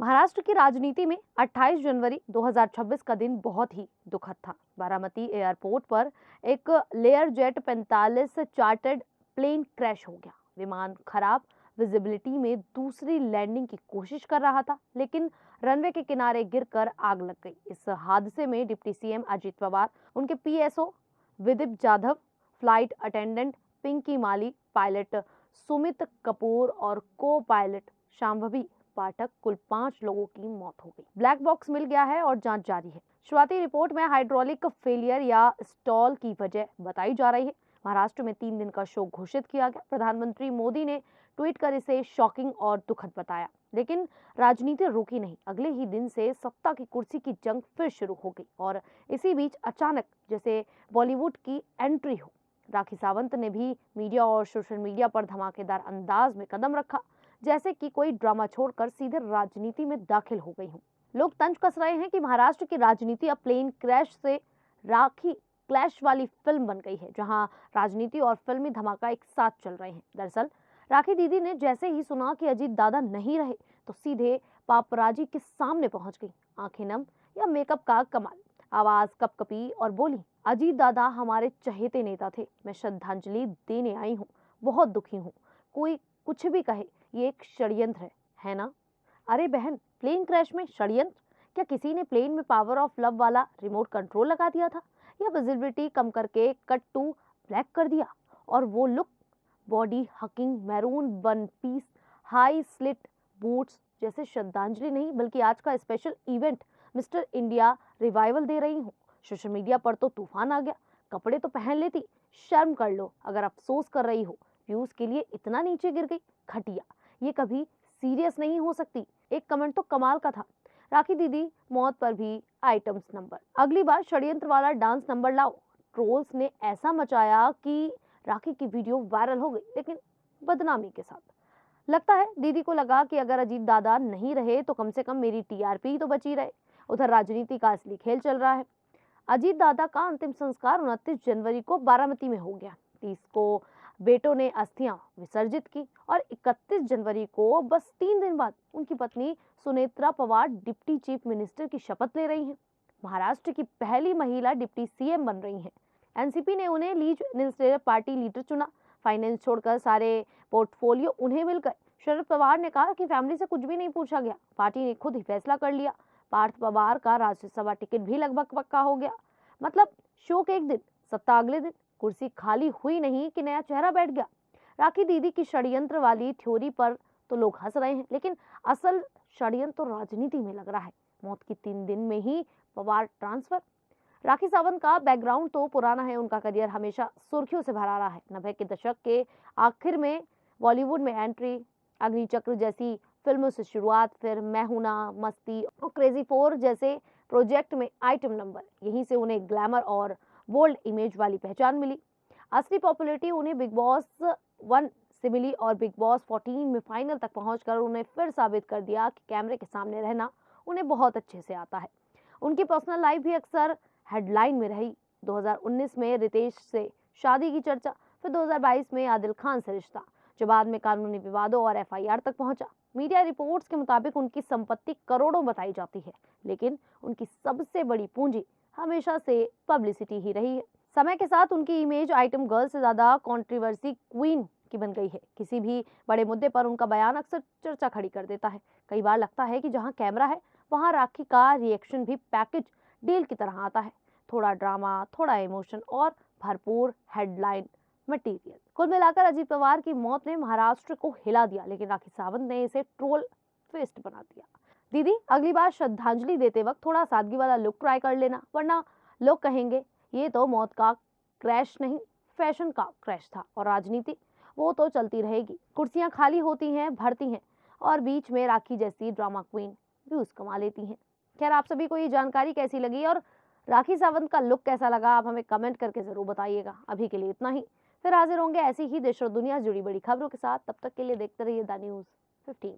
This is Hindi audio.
महाराष्ट्र की राजनीति में 28 जनवरी 2026 का दिन बहुत ही दुखद था। बारामती एयरपोर्ट पर एक Learjet 45 chartered plane crash हो गया। विमान खराब विजिबिलिटी में दूसरी लैंडिंग की कोशिश कर रहा था, लेकिन रनवे के किनारे गिरकर आग लग गई। इस हादसे में डिप्टी सीएम अजीत पवार, उनके PSO Vidip Jadhav, flight attendant Pinky Mali, pilot Sumit Kapoor और को पायलट शांभवी पाठक, कुल 5 लोगों की मौत हो गई। ब्लैक बॉक्स मिल गया है और जांच जारी है। शुरुआती रिपोर्ट में हाइड्रोलिक फेलियर या स्टॉल की वजह बताई जा रही है। महाराष्ट्र में 3 दिन का शोक घोषित किया गया। प्रधानमंत्री मोदी ने ट्वीट कर इसे शॉकिंग और दुखद बताया, लेकिन राजनीति रुकी नहीं। अगले ही दिन से सत्ता की कुर्सी की जंग फिर शुरू हो गई और इसी बीच अचानक जैसे बॉलीवुड की एंट्री हो, राखी सावंत ने भी मीडिया और सोशल मीडिया पर धमाकेदार अंदाज में कदम रखा, जैसे कि कोई ड्रामा छोड़कर सीधे राजनीति में दाखिल हो गई हूं। लोग तंज कस रहे हैं कि महाराष्ट्र की राजनीति अब प्लेन क्रैश से राखी क्लैश वाली फिल्म बन गई है, जहां राजनीति और फिल्मी धमाका एक साथ चल रहे हैं। दरअसल राखी दीदी ने जैसे ही सुना कि अजीत दादा नहीं रहे, तो सीधे पापराजी के सामने पहुंच गई। आंखें नम या मेकअप का कमाल, आवाज कपकपी और बोली, अजीत दादा हमारे चहेते नेता थे, मैं श्रद्धांजलि देने आई हूँ, बहुत दुखी हूँ। कोई कुछ भी कहे, ये एक षड्यंत्र है ना? अरे बहन, प्लेन क्रैश में षड्यंत्र? क्या किसी ने प्लेन में पावर ऑफ लव वाला रिमोट कंट्रोल लगा दिया था, या विजिबिलिटी कम करके कट टू ब्लैक कर दिया? और वो look, body hugging maroon one piece, high slit boots, जैसे श्रद्धांजलि नहीं बल्कि आज का special event mister India revival दे रही हूँ। सोशल मीडिया पर तो तूफान आ गया। कपड़े तो पहन लेती, शर्म कर लो अगर अफसोस कर रही हो। व्यूज के लिए इतना नीचे गिर गई, घटिया, ये कभी सीरियस नहीं हो सकती। एक कमेंट तो कमाल का था, राखी दीदी मौत पर भी आइटम्स नंबर, अगली बार षड्यंत्र वाला डांस नंबर लाओ। ट्रोल्स ने ऐसा मचाया कि राखी की वीडियो वायरल हो गई, लेकिन बदनामी के साथ। लगता है दीदी को लगा कि अगर अजीत दादा नहीं रहे तो कम से कम मेरी टीआरपी तो बची रहे। उधर राजनीति का असली खेल चल रहा है। अजीत दादा का अंतिम संस्कार 29 जनवरी को बारामती में हो गया। 30 को बेटों ने अस्थियां विसर्जित की और 31 जनवरी को, बस 3 दिन बाद, उनकी पत्नी Sunetra Pawar deputy chief minister की शपथ ले रही हैं। महाराष्ट्र की पहली महिला डिप्टी सीएम बन रही हैं। एनसीपी ने उन्हें लीड एडमिनिस्ट्रेटिव पार्टी लीडर चुना। फाइनेंस छोड़कर सारे पोर्टफोलियो उन्हें मिल गए। शरद पवार ने कहा कि फैमिली से कुछ भी नहीं पूछा गया, पार्टी ने खुद ही फैसला कर लिया। पार्थ पवार का राज्यसभा टिकट भी लगभग पक्का हो गया। मतलब शोक एक दिन, सत्ता अगले दिन। कुर्सी खाली हुई नहीं कि नया चेहरा बैठ गया। राखी दीदी की षड्यंत्र वाली थ्योरी पर तो लोग हंस रहे हैं, लेकिन असल षड्यंत्र तो राजनीति में लग रहा है। मौत की 3 दिन में ही पवार ट्रांसफर। राखी सावंत का बैकग्राउंड तो पुराना है, उनका करियर हमेशा सुर्खियों से भरा रहा है। 90 के दशक के आखिर में बॉलीवुड में एंट्री, अग्निचक्र जैसी फिल्मों से शुरुआत, फिर मैं हूं ना, मस्ती और क्रेजी 4 जैसे प्रोजेक्ट में आइटम नंबर। यहीं से उन्हें ग्लैमर और बोल्ड इमेज वाली पहचान मिली। असली पॉपुलैरिटी उन्हें बिग बॉस 1 से मिली और बिग बॉस 14 में फाइनल तक पहुंचकर उन्हें फिर साबित कर दिया कि कैमरे के सामने रहना उन्हें बहुत अच्छे से आता है। उनकी पर्सनल लाइफ भी अक्सर हेडलाइन में रही। 2019 में रितेश से शादी की चर्चा, फिर 2022 में आदिल खान से रिश्ता, जो बाद में कानूनी विवादों और एफआईआर तक पहुंचा। मीडिया रिपोर्ट्स के मुताबिक उनकी संपत्ति करोड़ों बताई जाती है, लेकिन उनकी सबसे बड़ी पूंजी हमेशा से पब्लिसिटी ही रही है। समय के साथ उनकी इमेज आइटम गर्ल से ज्यादा कंट्रोवर्सी क्वीन की बन गई है। किसी भी बड़े मुद्दे पर उनका बयान अक्सर चर्चा खड़ी कर देता है। कई बार लगता है कि जहां कैमरा है वहां राखी का रिएक्शन भी पैकेज डील की तरह आता है। थोड़ा ड्रामा, थोड़ा इमोशन और भरपूर हेडलाइन मटेरियल। कुल मिलाकर अजीत पवार की मौत ने महाराष्ट्र को हिला दिया, लेकिन राखी सावंत ने इसे ट्रोल फेस्ट बना दिया। दीदी, अगली बार श्रद्धांजलि देते वक्त थोड़ा सादगी वाला लुक ट्राई कर लेना, वरना लोग कहेंगे ये तो मौत का क्रैश नहीं, फैशन का क्रैश था। और राजनीति, वो तो चलती रहेगी। कुर्सियां खाली होती हैं, भरती हैं, और बीच में राखी जैसी ड्रामा क्वीन व्यूज कमा लेती हैं। खैर, आप सभी को ये जानकारी कैसी लगी और राखी सावंत का लुक कैसा लगा, आप हमें कमेंट करके जरूर बताइएगा। अभी के लिए इतना ही, फिर हाजिर होंगे ऐसी ही देश और दुनिया से जुड़ी बड़ी खबरों के साथ। तब तक के लिए देखते रहिए द न्यूज़ 15।